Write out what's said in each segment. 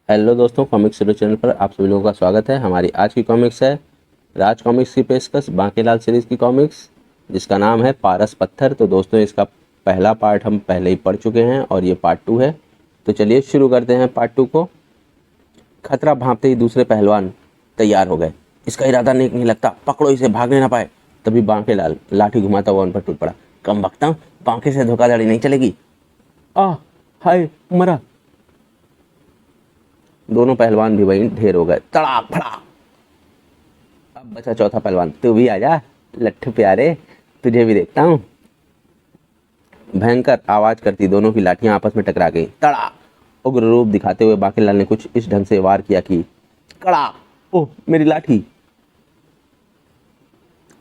Hello दोस्तों, comics hero channel पर आप सभी लोगों का स्वागत है। हमारी आज की कॉमिक्स है राज कॉमिक्स की पेशकश बांकेलाल सीरीज़ की कॉमिक्स, जिसका नाम है पारस पत्थर। तो दोस्तों, इसका पहला पार्ट हम पहले ही पढ़ चुके हैं और ये पार्ट 2 है। तो चलिए शुरू करते हैं पार्ट 2 को। खतरा भांपते ही दूसरे पहलवान तैयार हो गए। इसका इरादा नेक नहीं लगता, पकड़ो इसे, भागने ना पाए। तभी बांकेलाल लाठी घुमाता हुआ उन पर टूट पड़ा। कम बख्ता, बांके से धोखाधड़ी नहीं चलेगी। आ हाय, मरा। दोनों पहलवान भी वहीं ढेर हो गए। तड़ाक फड़ाक। अब बचा चौथा पहलवान। तू भी आजा लट्ठू प्यारे, तुझे भी देखता हूँ। भयंकर आवाज करती दोनों की लाठियां आपस में टकरा गई। तड़ाक। उग्र रूप दिखाते हुए बांकेलाल ने कुछ इस ढंग से वार किया कि कड़ाक। ओह, मेरी लाठी।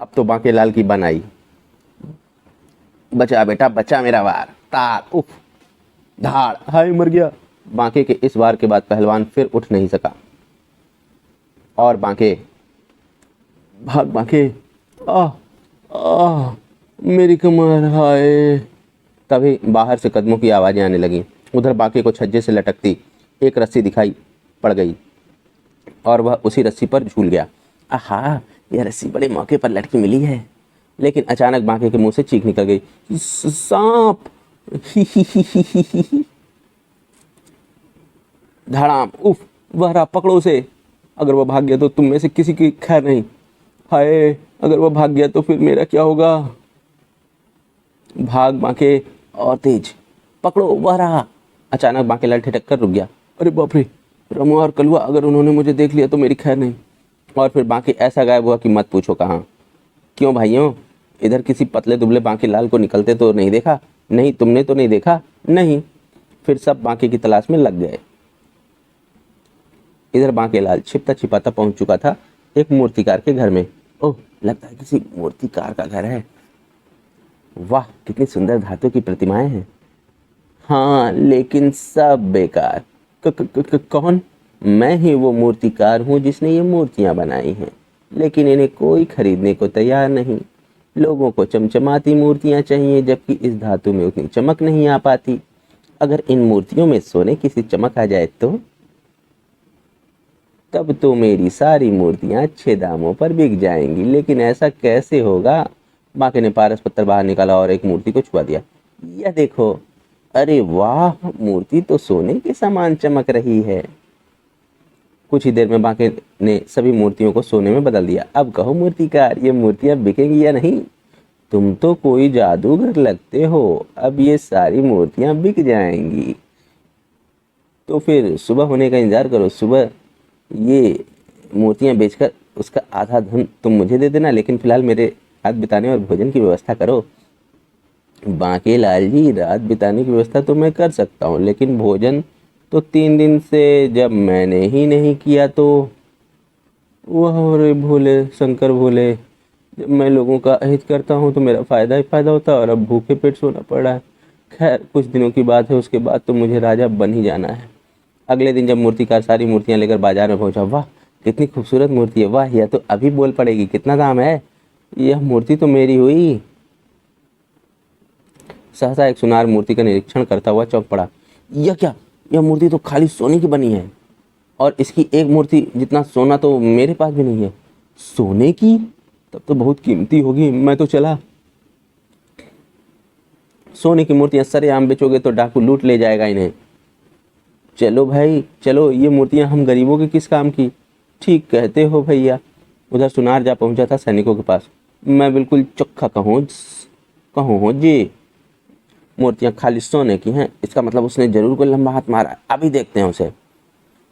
अब तो बांकेलाल की बन आई। बचा बेटा, बचा मेरा वार। ताक। उफ। धाड़। हाय, मर गया। बांके के इस वार के बाद पहलवान फिर उठ नहीं सका और बांके भाग बांके। आ आ मेरी कमर, हाय। तभी बाहर से कदमों की आवाजें आने लगीं। उधर बांके को छज्जे से लटकती एक रस्सी दिखाई पड़ गई और वह उसी रस्सी पर झूल गया। आहा, यह रस्सी बड़े मौके पर लटकी मिली है। लेकिन अचानक बांके के मुंह से चीख निकल गई, सांप। धड़ाम। उफ। वह रहा, पकड़ो उसे। अगर वह भाग गया तो तुम में से किसी की खैर नहीं। हाय, अगर वह भाग गया तो फिर मेरा क्या होगा। भाग बांके, और तेज। पकड़ो, वह रहा। अचानक बांकेलाल ठिठक कर रुक गया। अरे बाप रे, रमू और कलुआ, अगर उन्होंने मुझे देख लिया तो मेरी खैर नहीं। और फिर बांके ऐसा गायब हुआ कि मत पूछो कहाँ। क्यों भाइयों, इधर किसी पतले दुबले बांकेलाल को निकलते तो नहीं देखा? नहीं, तुमने तो नहीं देखा? नहीं। फिर सब बांके की तलाश में लग गए। इधर बांकेलाल छिपता छिपाता पहुंच चुका था एक मूर्तिकार के घर में। ओह, लगता है किसी मूर्तिकार का घर है। वाह, कितनी सुंदर धातु की प्रतिमाएं हैं। हाँ, लेकिन सब बेकार। कौन? मैं ही वो मूर्तिकार हूँ जिसने ये मूर्तियां बनाई हैं, लेकिन इन्हें कोई खरीदने को तैयार नहीं। लोगों को चमचमाती मूर्तियां चाहिए, जबकि इस धातु में उतनी चमक नहीं आ पाती। अगर इन मूर्तियों में सोने की सी चमक आ जाए तो तब तो मेरी सारी मूर्तियां अच्छे दामों पर बिक जाएंगी। लेकिन ऐसा कैसे होगा? बांके ने पारस पत्थर बाहर निकाला और एक मूर्ति को छुआ दिया। यह देखो। अरे वाह, मूर्ति तो सोने के समान चमक रही है। कुछ ही देर में बांके ने सभी मूर्तियों को सोने में बदल दिया। अब कहो मूर्तिकार, ये मूर्तियां बिकेंगी या नहीं? तुम तो कोई जादूगर लगते हो। अब ये सारी मूर्तियां बिक जाएंगी। तो फिर सुबह होने का इंतजार करो। सुबह ये मूर्तियां बेचकर उसका आधा धन तुम मुझे दे देना, लेकिन फिलहाल मेरे रात बिताने और भोजन की व्यवस्था करो। बांकेलाल जी, रात बिताने की व्यवस्था तो मैं कर सकता हूँ, लेकिन भोजन तो 3 दिन से जब मैंने ही नहीं किया तो। वह रे भोले शंकर भोले, जब मैं लोगों का अहित करता हूँ तो मेरा फ़ायदा ही फ़ायदा होता है, और अब भूखे पेट सोना पड़ रहा है। खैर, कुछ दिनों की बात है, उसके बाद तो मुझे राजा बन ही जाना है। अगले दिन जब मूर्तिकार सारी मूर्तियां लेकर बाजार में पहुंचा, वाह कितनी खूबसूरत मूर्ति है। वाह, यह तो अभी बोल पड़ेगी। कितना दाम है? यह मूर्ति तो मेरी हुई। सहसा एक सुनार मूर्ति का निरीक्षण करता हुआ चौंक पड़ा। यह क्या? यह मूर्ति तो खाली सोने की बनी है, और इसकी एक मूर्ति जितना सोना तो मेरे पास भी नहीं है। सोने की? तब तो बहुत कीमती होगी। मैं तो चला। सोने की मूर्तियां सरेआम बेचोगे तो डाकू लूट ले जाएगा इन्हें। चलो भाई चलो, ये मूर्तियां हम गरीबों के किस काम की? ठीक कहते हो भैया। उधर सुनार जा पहुंचा था सैनिकों के पास। मैं बिल्कुल चोखा कहूँ हो जी, मूर्तियां खाली सोने की हैं। इसका मतलब उसने जरूर कोई लंबा हाथ मारा। अभी देखते हैं उसे।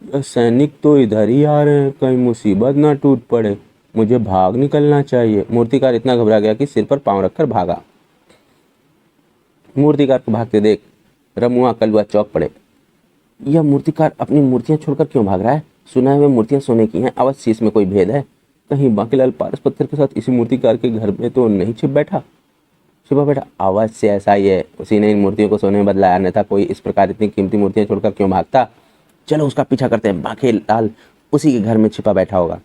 सैनिक तो इधर ही आ रहे हैं, कहीं मुसीबत ना टूट पड़े। मुझे भाग निकलना चाहिए। मूर्तिकार इतना घबरा गया कि सिर पर पांव रखकर भागा। मूर्तिकार को भागते देख रमुआ कलुआ चौक पड़े। यह मूर्तिकार अपनी मूर्तियां छोड़कर क्यों भाग रहा है? सुना है वे मूर्तियां सोने की हैं। अवश्य इसमें कोई भेद है। कहीं बांकेलाल पारस पत्थर के साथ इसी मूर्तिकार के घर में तो नहीं छिपा बैठा। अवश्य ऐसा ही है, उसी ने इन मूर्तियों को सोने में बदला है, अन्यथा कोई इस प्रकार इतनी कीमती मूर्तियां छोड़कर क्यों भागता? चलो उसका पीछा करते हैं। बांकेलाल उसी के घर में छिपा बैठा होगा।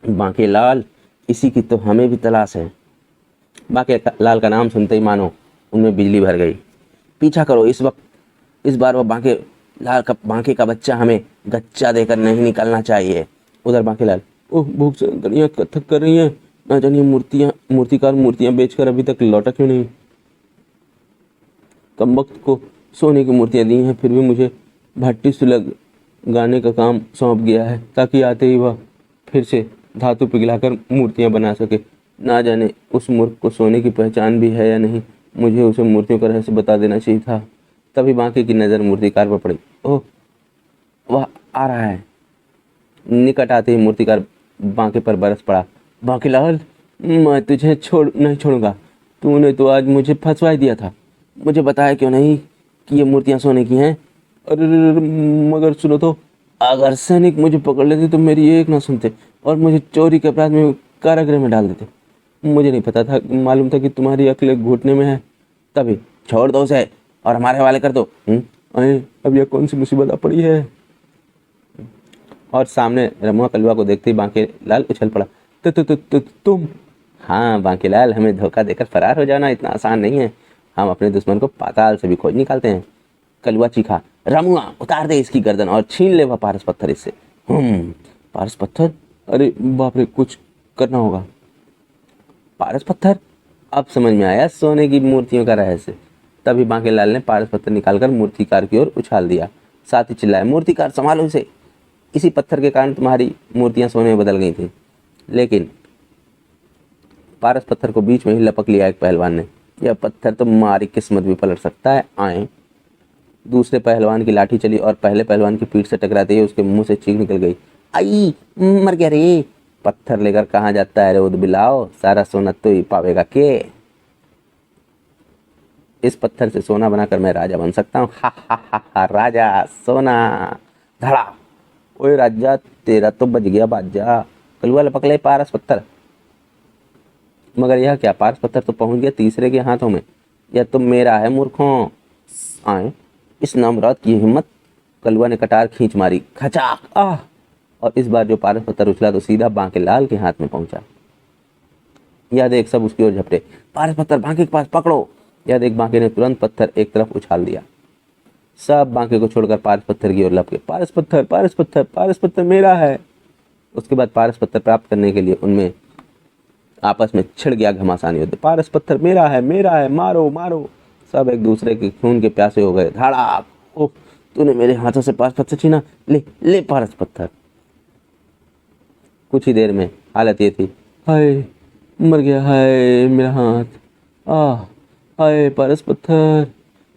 बांकेलाल, इसी की तो हमें भी तलाश है। बांकेलाल का नाम सुनते ही मानो उनमें बिजली भर गई। पीछा करो। इस बार वह बांके लाल का बांके का बच्चा हमें गच्चा देकर नहीं निकलना चाहिए। उधर बांकेलाल, ओह भूख से गड़ियाँ कथक कर रही हैं, ना जानिए मूर्तिकार मूर्तियाँ बेचकर अभी तक लौटा क्यों नहीं। कमबख्त को सोने की मूर्तियाँ दी हैं, फिर भी मुझे भट्टी सुलग गाने का काम सौंप गया है ताकि आते ही वह फिर से धातु पिघलाकर मूर्तियाँ बना सके। ना जाने उस मूर्ख को सोने की पहचान भी है या नहीं। मुझे उसे मूर्तियों का रहस्य बता देना चाहिए था। तभी बांके की नज़र मूर्तिकार पर पड़ी। ओह, वह आ रहा है। निकट आते ही मूर्तिकार बांके पर बरस पड़ा। बांकेलाल, मैं तुझे नहीं छोड़ूंगा। तूने तो आज मुझे फंसवा दिया था। मुझे बताया क्यों नहीं कि ये मूर्तियाँ सोने की हैं। अरे मगर सुनो तो, अगर सैनिक मुझे पकड़ लेते तो मेरी एक ना सुनते और मुझे चोरी के अपराध में कारागृह में डाल देते। मुझे नहीं पता था, मालूम था कि तुम्हारी अक्ल घुटने में है। तभी छोड़ दो उसे और हमारे हवाले कर दो। अरे अब यह कौन सी मुसीबत आ पड़ी है। और सामने रमुआ कलवा को देखते ही बांकेलाल उछल पड़ा। तुम। हाँ बांकेलाल, हमें धोखा देकर फरार हो जाना इतना आसान नहीं है। हम अपने दुश्मन को पाताल से भी खोज निकालते हैं। कलवा चीखा, रमुआ उतार दे इसकी गर्दन और छीन ले वह पारस पत्थर इससे। पारस पत्थर? अरे बाप रे, कुछ करना होगा। पारस पत्थर? अब समझ में आया सोने की मूर्तियों का रहस्य। तभी बांकेलाल ने पारस पत्थर निकालकर मूर्तिकार की ओर उछाल दिया। साथ ही चिल्लाया, मूर्तिकार संभालो इसे। इसी पत्थर के कारण तुम्हारी मूर्तियां सोने में बदल गई थी। लेकिन पारस पत्थर को बीच में ही लपक लिया एक पहलवान ने। यह पत्थर तो मारी किस्मत भी पलट सकता है। आए। दूसरे पहलवान की लाठी चली और पहले पहलवान की पीठ से टकराते ही उसके मुंह से चीख निकल गई। आई, मर गया रे। पत्थर लेकर कहाँ जाता है रे उद बिलाओ, सारा सोना तो ही पावेगा के। इस पत्थर से सोना बनाकर मैं राजा बन सकता हूँ। हा हा हा हा, राजा सोना। धड़ा। ओए राजा, तेरा तो बज गया बाजा। कलुआ लपक ले पारस पत्थर। मगर यह क्या, पारस पत्थर तो पहुंच गया तीसरे के हाथों में। यह तो मेरा है मूर्खों। आए, इस नमरद की हिम्मत। कलुआ ने कटार खींच मारी। खचाक। आह। और इस बार जो पारस पत्थर उछला तो सीधा बांकेलाल के हाथ में पहुंचा। यह देख सब उसकी ओर झपटे। पारस पत्थर बांके के पास पकड़ो। यह देख बांके ने तुरंत पत्थर एक तरफ उछाल दिया। सब बांके को छोड़कर पारस पत्थर की ओर लपके। पारस पत्थर, पारस पत्थर, पारस पत्थर मेरा है। उसके बाद पारस पत्थर प्राप्त करने के लिए उनमें आपस में छिड़ गया घमासान युद्ध। पारस पत्थर मेरा है, मेरा है, मारो मारो। सब एक दूसरे के खून के प्यासे हो गए। धड़ाक। ओह, तूने मेरे हाथों से पारस पत्थर छीना। ले ले पारस पत्थर। कुछ ही देर में हालत ये थी। हाय, मर गया, हाय मेरा हाथ। आह, हाय पारस पत्थर।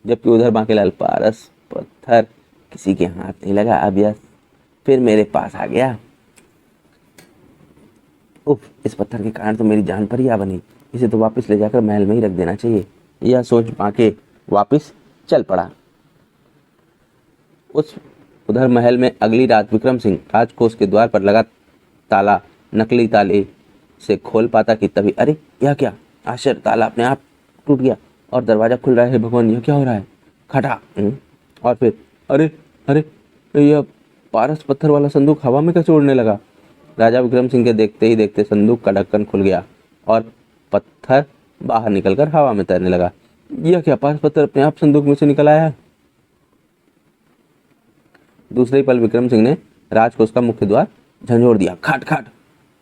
जबकि उधर बांकेलाल, पारस पत्थर किसी के हाथ नहीं लगा, अब यह फिर मेरे पास आ गया। उफ, इस पत्थर के कारण तो मेरी जान पर ही आ बनी। इसे तो वापस ले जाकर महल में ही रख देना चाहिए। यह सोच बांके वापस चल पड़ा। उधर महल में अगली रात विक्रम सिंह राजकोष के द्वार पर लगा ताला नकली ताले से खोल पाता कि तभी, अरे यह क्या आश्चर्य, ताला अपने आप टूट गया और दरवाजा खुल रहा है। भगवान, यह क्या हो रहा है। खटा। और फिर अरे अरे, यह पारस पत्थर वाला संदूक हवा में कैसे उड़ने लगा। राजा विक्रम सिंह के देखते ही देखते संदूक का ढक्कन खुल गया और पत्थर बाहर निकलकर हवा में तैरने लगा। यह क्या, पारस पत्थर अपने आप संदूक में से निकल आया है। दूसरे ही पल विक्रम सिंह ने राजकोष का मुख्य द्वार झंझोड़ दिया। खट खट,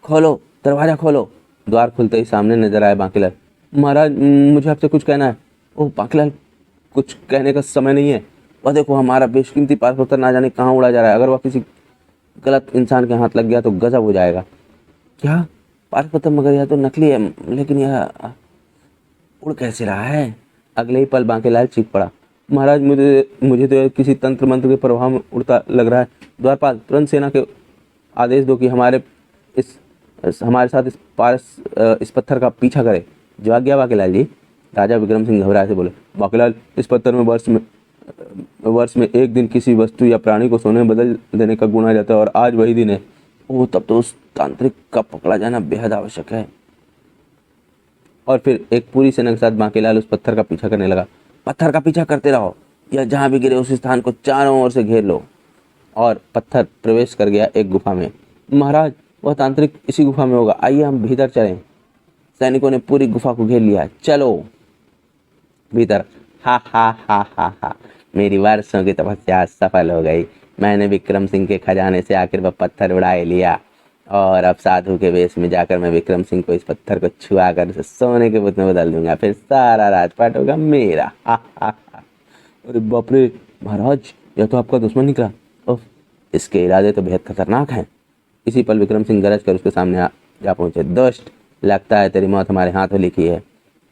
खोलो, दरवाजा खोलो। द्वार खुलते ही सामने नजर आए बांकेलाल। महाराज, मुझे आपसे कुछ कहना है। ओह बांकेलाल, कुछ कहने का समय नहीं है। वह देखो, हमारा बेशकीमती पारस पत्थर ना जाने कहाँ उड़ा जा रहा है। अगर वह किसी गलत इंसान के हाथ लग गया तो गजब हो जाएगा। क्या, पारस पत्थर? मगर यह तो नकली है, लेकिन यह उड़ कैसे रहा है। अगले ही पल बांकेलाल चीख पड़ा। महाराज, मुझे तो किसी तंत्र मंत्र के प्रभाव में उड़ता लग रहा है। द्वारपाल, तुरंत सेना के आदेश दो कि हमारे साथ इस पत्थर का पीछा करे। जो आज्ञा बांकेलाल जी। राजा विक्रम सिंह घबराए से बोले। बांकेलाल, इस पत्थर में वर्ष में एक दिन किसी वस्तु या प्राणी को सोने में बदल देने का गुण आ जाता है और आज वही दिन है। ओह, तब तो उस तांत्रिक का पकड़ा जाना बेहद आवश्यक है। और फिर एक पूरी सेना के साथ बांकेलाल उस पत्थर का पीछा करने लगा। पत्थर का पीछा करते रहो, यह जहाँ भी गिरे उस स्थान को चारों ओर से घेर लो। और पत्थर प्रवेश कर गया एक गुफा में। महाराज, वह तांत्रिक इसी गुफा में होगा, आइए हम भीतर चलें। सैनिकों ने पूरी गुफा को घेर लिया। चलो भीतर। हा हा हा हा हा, मेरी वर्षों की तपस्या सफल हो गई। मैंने विक्रम सिंह के खजाने से आखिर वह पत्थर उड़ा ही लिया और अब साधु के वेश में जाकर मैं विक्रम सिंह को इस पत्थर को छुआ कर उसे सोने के बुत में बदल दूंगा, फिर सारा राजपाट होगा मेरा। हा हा हा। अरे बाप रे महाराज, यह तो आपका दुश्मन निकला। उफ, इसके इरादे तो बेहद खतरनाक हैं। इसी पल विक्रम सिंह गरज कर उसके सामने जा पहुंचे। दुष्ट, लगता है तेरी मौत हमारे हाथों लिखी है।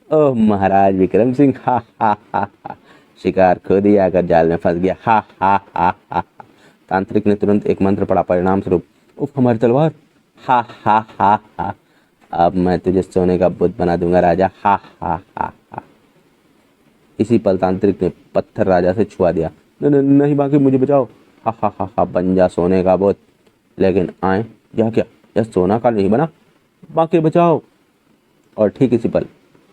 ओह महाराज विक्रम सिंह, हा हा हा हा। शिकार खुद ही आकर जाल में फंस गया। हा हा हा हा। तांत्रिक ने तुरंत एक मंत्र पढ़ा, परिणाम स्वरूप उफ हमारी तलवार। हा हा हा हा। अब मैं तुझे सोने का बुत बना दूंगा राजा। हा हा हा हा। इसी पल तांत्रिक ने पत्थर राजा से छुआ दिया। नहीं बाकी मुझे बचाओ। हा हा हा हा, बन जा सोने का बुत। लेकिन आए, यह क्या, यह सोना का नहीं बना, बाकी बचाओ। और ठीक इसी पल,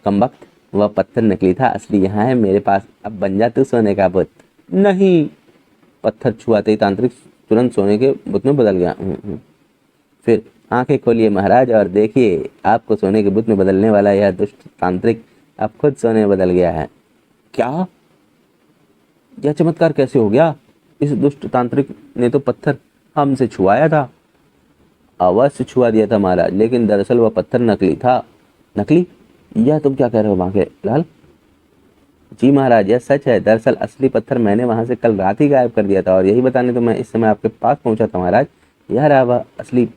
कमबख्त, वह पत्थर नकली था, असली यहाँ है मेरे पास, अब बन जा तू सोने का बुत। नहीं, पत्थर छुआते ही तांत्रिक तुरंत सोने के बुत में बदल गया। फिर आंखें खोलिए महाराज और देखिए, आपको सोने के बुत में बदलने वाला यह दुष्ट तांत्रिक अब खुद सोने में बदल गया है। क्या, यह चमत्कार कैसे हो गया? इस दुष्ट तांत्रिक ने तो पत्थर हमसे छुआया था। अवश्य छुआ दिया था महाराज, लेकिन दरअसल वह पत्थर नकली था। नकली? यह तुम क्या कह रहे हो बांके लाल? जी महाराज, यह सच है। दरअसल असली पत्थर मैंने वहां से कल रात ही गायब कर दिया था और यही बताने तो मैं इस समय आपके पास पहुंचा था महाराज। यह रहा वह असली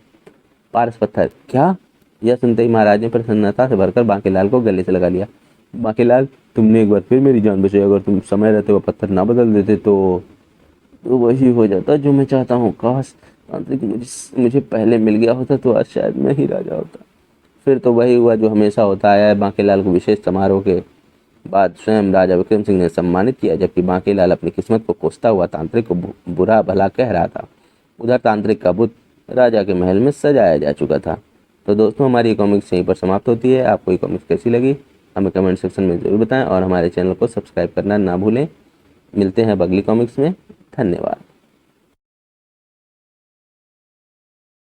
पारस पत्थर। क्या? यह सुनते ही महाराज ने प्रसन्नता से भरकर बांकेलाल को गले से लगा लिया। बांकेलाल, तुमने एक बार फिर मेरी जान बचाई। अगर तुम समय रहते वो पत्थर ना बदल देते तो वही हो जाता जो मैं चाहता हूँ। काश तांत्रिक मुझे पहले मिल गया होता तो आज शायद मैं ही राजा होता। फिर तो वही हुआ जो हमेशा होता आया है। बांकेलाल को विशेष समारोह के बाद स्वयं राजा विक्रम सिंह ने सम्मानित किया, जबकि बांकेलाल अपनी किस्मत को कोसता हुआ तांत्रिक को बुरा भला कह रहा था। उधर तांत्रिक का बुत राजा के महल में सजाया जा चुका था। तो दोस्तों, हमारी कॉमिक्स यहीं पर समाप्त होती है। आपको ये कॉमिक्स कैसी लगी हमें कमेंट सेक्शन में ज़रूर बताएं और हमारे चैनल को सब्सक्राइब करना ना भूलें। मिलते हैं अगली कॉमिक्स में। धन्यवाद।